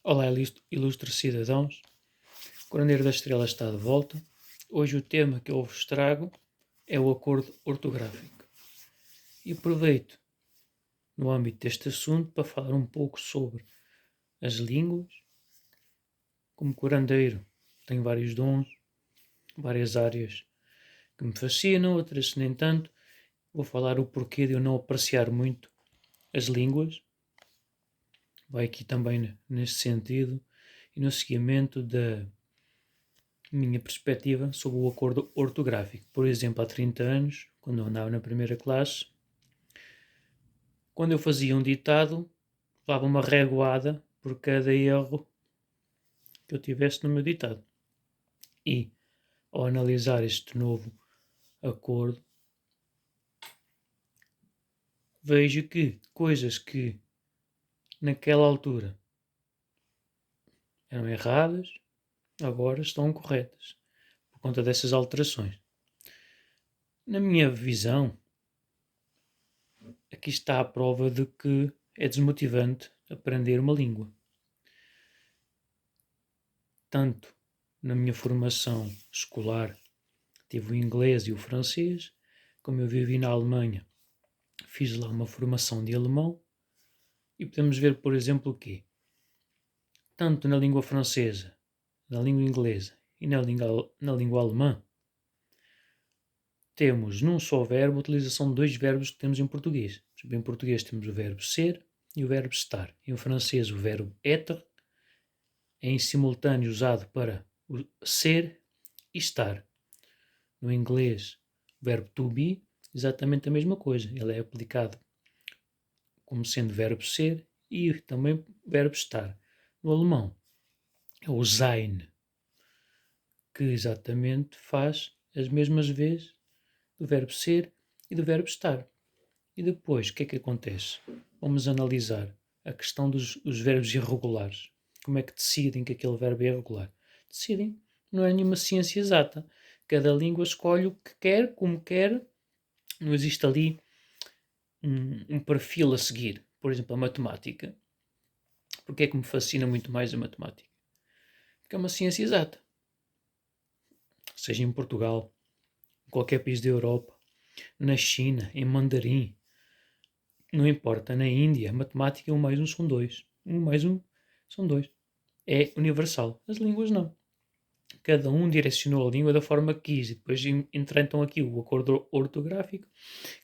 Olá, ilustres cidadãos. O Curandeiro da Estrela está de volta. Hoje o tema que eu vos trago é o acordo ortográfico. E aproveito, no âmbito deste assunto, para falar um pouco sobre as línguas. Como curandeiro, tenho vários dons, várias áreas que me fascinam, outras nem tanto. Vou falar o porquê de eu não apreciar muito as línguas. Vai aqui também neste sentido e no seguimento da minha perspectiva sobre o acordo ortográfico. Por exemplo, há 30 anos, quando eu andava na primeira classe, quando eu fazia um ditado, levava uma reguada por cada erro que eu tivesse no meu ditado. E, ao analisar este novo acordo, vejo que coisas que naquela altura eram erradas, agora estão corretas, por conta dessas alterações. Na minha visão, aqui está a prova de que é desmotivante aprender uma língua. Tanto na minha formação escolar tive o inglês e o francês, como eu vivi na Alemanha, fiz lá uma formação de alemão e podemos ver, por exemplo, o quê? Tanto na língua francesa, na língua inglesa e na língua alemã, temos num só verbo a utilização de dois verbos que temos em português. Em português temos o verbo ser e o verbo estar. Em francês o verbo être é em simultâneo usado para ser e estar. No inglês, o verbo to be, exatamente a mesma coisa. Ele é aplicado como sendo verbo ser e também verbo estar. No alemão, é o sein, que exatamente faz as mesmas vezes do verbo ser e do verbo estar. E depois, o que é que acontece? Vamos analisar a questão dos verbos irregulares. Como é que decidem que aquele verbo é irregular? Decidem. Não é nenhuma ciência exata. Cada língua escolhe o que quer, como quer. Não existe ali um perfil a seguir. Por exemplo, a matemática. Porque é que me fascina muito mais a matemática? Porque é uma ciência exata. Seja em Portugal, em qualquer país da Europa, na China, em mandarim, não importa, na Índia, a matemática 1 mais 1 são 2. 1 mais 1 são 2. É universal. As línguas não. Cada um direcionou a língua da forma que quis e depois entra então aqui o acordo ortográfico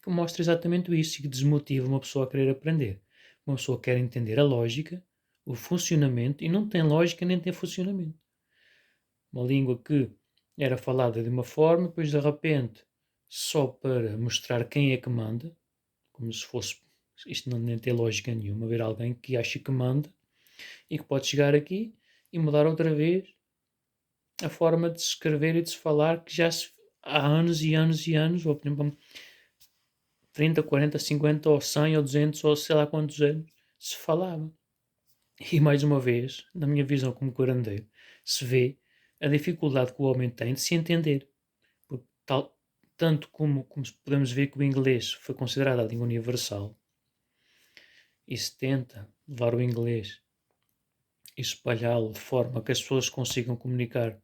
que mostra exatamente isso e que desmotiva uma pessoa a querer aprender. Uma pessoa quer entender a lógica, o funcionamento e não tem lógica nem tem funcionamento. Uma língua que era falada de uma forma, depois de repente, só para mostrar quem é que manda, como se fosse, isto não nem tem lógica nenhuma, haver alguém que acha que manda e que pode chegar aqui e mudar outra vez a forma de se escrever e de se falar que há anos e anos e anos, ou por exemplo 30, 40, 50 ou 100 ou 200 ou sei lá quantos anos se falava. E mais uma vez, na minha visão como curandeiro, se vê a dificuldade que o homem tem de se entender. Porque tanto como podemos ver que o inglês foi considerado a língua universal e se tenta levar o inglês e espalhá-lo de forma que as pessoas consigam comunicar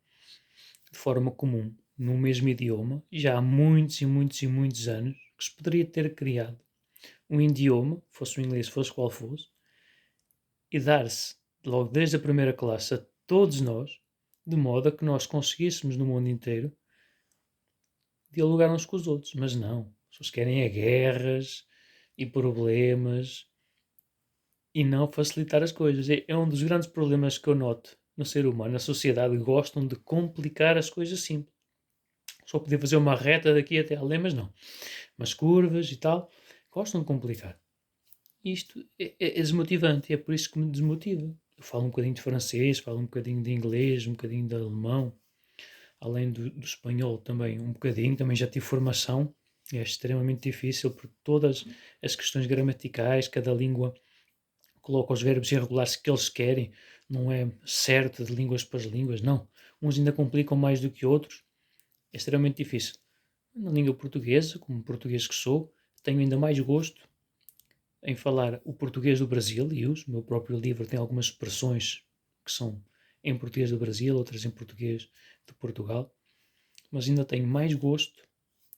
de forma comum, no mesmo idioma, já há muitos e muitos e muitos anos, que se poderia ter criado um idioma, fosse o inglês, fosse qual fosse, e dar-se logo desde a primeira classe a todos nós, de modo a que nós conseguíssemos no mundo inteiro dialogar uns com os outros. Mas não, as pessoas querem é guerras e problemas e não facilitar as coisas. É um dos grandes problemas que eu noto no ser humano, na sociedade, gostam de complicar as coisas simples. Só podia fazer uma reta daqui até além, mas não. Mas curvas e tal, gostam de complicar. Isto é desmotivante, é por isso que me desmotiva. Eu falo um bocadinho de francês, falo um bocadinho de inglês, um bocadinho de alemão, além do espanhol também, um bocadinho, também já tive formação. É extremamente difícil porque todas as questões gramaticais, cada língua coloca os verbos irregulares que eles querem, não é certo de línguas para as línguas, não. Uns ainda complicam mais do que outros, é extremamente difícil. Na língua portuguesa, como português que sou, tenho ainda mais gosto em falar o português do Brasil e uso. O meu próprio livro tem algumas expressões que são em português do Brasil, outras em português de Portugal, mas ainda tenho mais gosto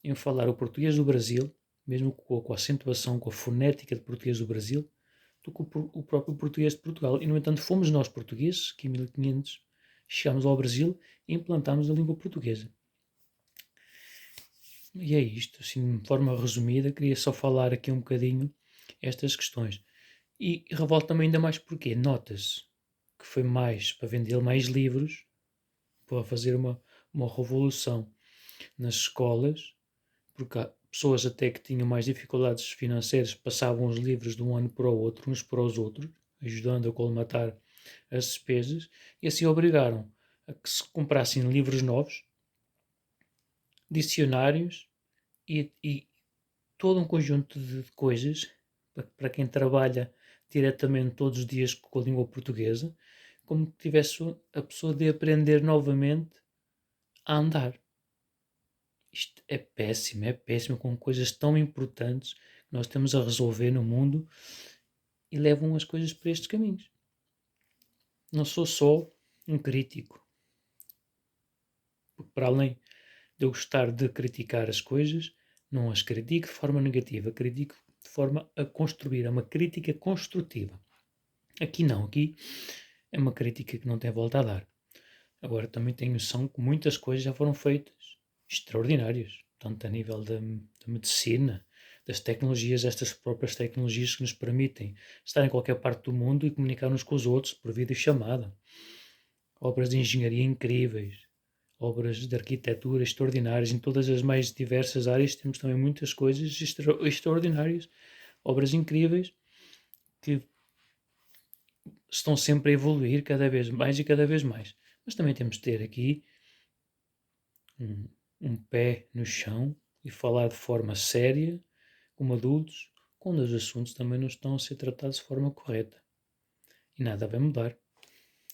em falar o português do Brasil, mesmo com a acentuação, com a fonética de português do Brasil, do que o próprio português de Portugal. E, no entanto, fomos nós portugueses que em 1500 chegámos ao Brasil e implantámos a língua portuguesa. E é isto, assim, de forma resumida, queria só falar aqui um bocadinho estas questões. E revolta-me ainda mais porque nota-se que foi mais para vender mais livros, para fazer uma revolução nas escolas, porque há pessoas até que tinham mais dificuldades financeiras passavam os livros de um ano para o outro, uns para os outros, ajudando a colmatar as despesas, e assim obrigaram a que se comprassem livros novos, dicionários e todo um conjunto de coisas para quem trabalha diretamente todos os dias com a língua portuguesa, como que tivesse a pessoa de aprender novamente a andar. Isto é péssimo, com coisas tão importantes que nós temos a resolver no mundo e levam as coisas para estes caminhos. Não sou só um crítico, porque para além de eu gostar de criticar as coisas, não as critico de forma negativa, critico de forma a construir, é uma crítica construtiva. Aqui não, aqui é uma crítica que não tem volta a dar. Agora também tenho noção que muitas coisas já foram feitas extraordinárias, tanto a nível da medicina, das tecnologias, estas próprias tecnologias que nos permitem estar em qualquer parte do mundo e comunicar uns com os outros por videochamada. Obras de engenharia incríveis, obras de arquitetura extraordinárias, em todas as mais diversas áreas temos também muitas coisas extraordinárias, obras incríveis que estão sempre a evoluir cada vez mais e cada vez mais. Mas também temos de ter aqui um pé no chão e falar de forma séria, como adultos, quando os assuntos também não estão a ser tratados de forma correta. E nada vai mudar.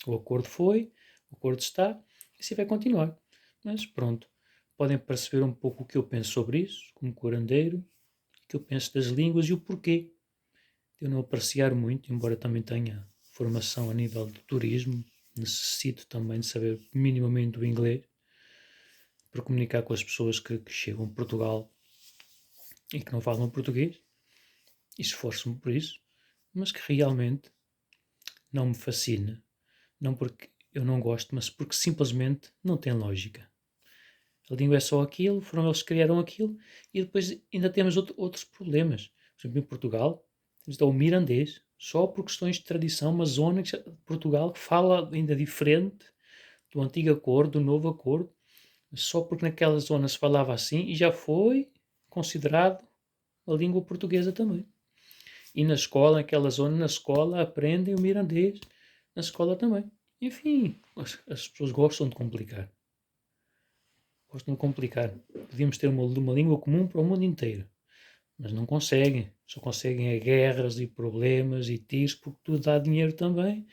O acordo foi, o acordo está, e assim vai continuar. Mas pronto, podem perceber um pouco o que eu penso sobre isso, como curandeiro, o que eu penso das línguas e o porquê de eu não apreciar muito, embora também tenha formação a nível de turismo, necessito também de saber minimamente o inglês para comunicar com as pessoas que chegam a Portugal e que não falam português, e esforço-me por isso, mas que realmente não me fascina, não porque eu não gosto, mas porque simplesmente não tem lógica. A língua é só aquilo, foram eles que criaram aquilo, e depois ainda temos outros problemas. Por exemplo, em Portugal, temos o mirandês, só por questões de tradição, uma zona de Portugal que fala ainda diferente do antigo acordo, do novo acordo, só porque naquela zona se falava assim e já foi considerado a língua portuguesa também. E na escola, naquela zona, na escola, aprendem o mirandês, na escola também. Enfim, as pessoas gostam de complicar. Gostam de complicar. Podíamos ter uma língua comum para o mundo inteiro, mas não conseguem. Só conseguem guerras e problemas e tiros, porque tudo dá dinheiro também.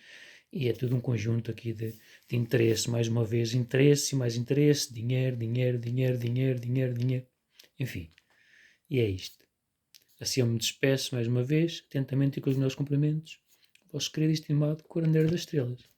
E é tudo um conjunto aqui de interesse, mais uma vez, interesse e mais interesse, dinheiro, dinheiro, dinheiro, dinheiro, dinheiro, dinheiro. Enfim, e é isto. Assim eu me despeço mais uma vez, atentamente e com os meus cumprimentos, vosso querido e estimado Curandeiro das Estrelas.